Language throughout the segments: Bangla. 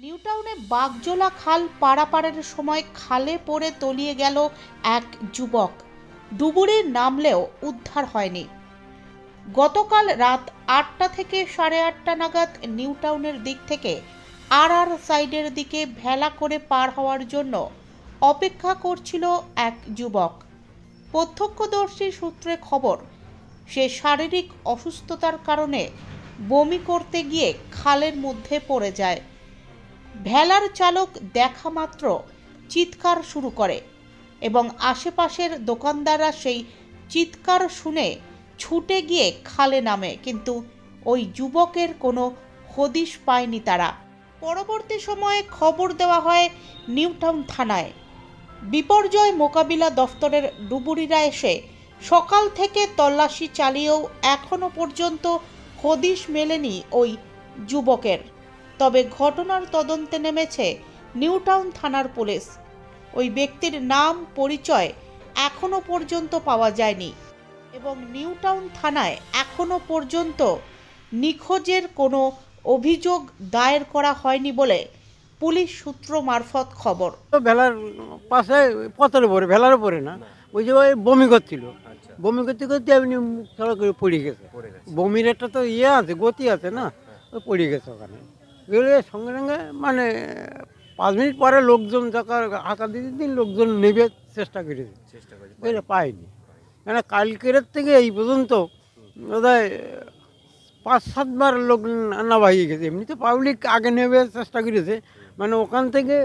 নিউটাউনে বাগজোলা খাল পারাপারের সময় খালে পড়ে তলিয়ে গেল এক যুবক। ডুবুরে নামলেও উদ্ধার হয়নি। গতকাল রাত ৮টা থেকে ৮:৩০ নাগাদ নিউটাউনের দিক থেকে আর সাইডের দিকে ভেলা করে পার হওয়ার জন্য অপেক্ষা করছিল এক যুবক। প্রত্যক্ষদর্শী সূত্রে খবর, সে শারীরিক অসুস্থতার কারণে বমি করতে গিয়ে খালের মধ্যে পড়ে যায়। ভেলার চালক দেখা মাত্র চিৎকার শুরু করে এবং আশেপাশের দোকানদাররা সেই চিৎকার শুনে ছুটে গিয়ে খালে নামে, কিন্তু ওই যুবকের কোনো হদিশ পায়নি তারা। পরবর্তী সময়ে খবর দেওয়া হয় নিউটাউন থানায়। বিপর্যয় মোকাবিলা দফতরের ডুবুরিরা এসে সকাল থেকে তল্লাশি চালিয়েও এখনও পর্যন্ত হদিশ মেলেনি ওই যুবকের। তবে ঘটনার তদন্তে নেমেছে নিউটাউন থানার পুলিশ। ওই ব্যক্তির নাম পরিচয় এখনও পর্যন্ত পাওয়া যায়নি এবং নিউটাউন থানায় এখনও পর্যন্ত নিখোঁজের কোনো অভিযোগ দায়ের করা হয়নি বলে পুলিশ সূত্র মারফত খবর। ভেলার পাশে পথের উপরে, ভেলার উপরে না, ওই যে ওই বমি করছিল, বমি করতে করতে এমনি মুখ ছড়া করে পড়ে গেছে। বমির একটা তো ইয়ে আছে, গতি আছে না, ওই পড়ে গেছে ওখানে। গেলে সঙ্গে সঙ্গে মানে 5 মিনিট পরে লোকজন যখন হাঁকা দিতে দিন লোকজন নেবে চেষ্টা করেছে, পায়নি। কেন কালকের থেকে এই পর্যন্ত বোধহয় 5-7 বার লোক নামা হয়ে গেছে। এমনিতে পাবলিক আগে নেবে চেষ্টা করেছে, মানে ওখান থেকে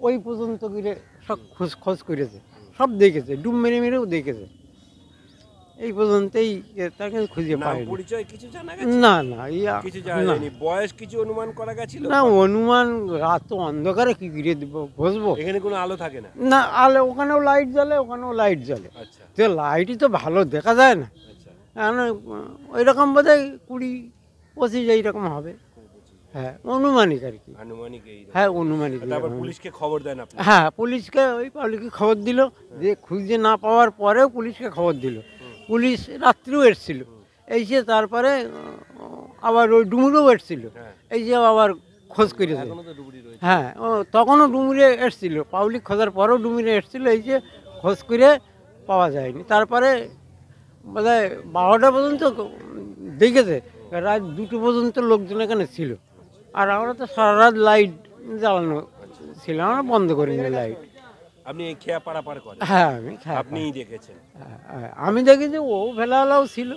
ওই পর্যন্ত গিয়ে সব খোঁজ করেছে, সব দেখেছে, ডুব মেরে মেরেও দেখেছে। এই পর্যন্তই তাকে খুঁজে পায়নি। পরিচয় কিছু জানা গেছে? না না, কিছু জানা যায়নি। বয়স কিছু অনুমান করা গেছিল? না, অনুমান রাত তো অন্ধকারে কি ঘিরে বসবো, এখানে কোনো আলো থাকে না? না, আলো ওখানেও লাইট জ্বলে, ওখানেও লাইট জ্বলে। আচ্ছা, তো লাইটই তো ভালো দেখা যায় না। ওই রকম বোধ হয় 20-25 এইরকম হবে। হ্যাঁ, অনুমানিক আর কি। আনুমানিক এই? হ্যাঁ, অনুমানিক। তারপর পুলিশকে খবর দেন আপনি? হ্যাঁ, পুলিশকে ওই পাবলিককে খবর দিল, যে খুঁজে না পাওয়ার পরেও পুলিশকে খবর দিল। পুলিশ রাত্রিও এসেছিল, এসে তারপরে আবার ওই ডুমুরেও এসেছিল, এই যে আবার খোঁজ করেছে। হ্যাঁ, তখনও ডুমুরে এসেছিল, পাবলিক খোঁজার পরেও ডুমুরে এসেছিল, এই যে খোঁজ করে পাওয়া যায়নি। তারপরে বোধ হয় 12টা পর্যন্ত দেখেছে, রাত 2টো পর্যন্ত লোকজন এখানে ছিল। আর আমরা তো সারা রাত লাইট জ্বালানো ছিল, আমরা বন্ধ করিনি লাইট। আপনি খেয়া পারাপার করেন? হ্যাঁ, আমি আপনিই দেখেছেন? আমি দেখেছি, ও ভেলাওয়ালাও ছিল।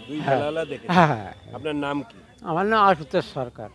দুই ভেলাওয়ালা দেখেছেন? হ্যাঁ। আপনার নাম কি? আমার নাম আশুতোষ সরকার।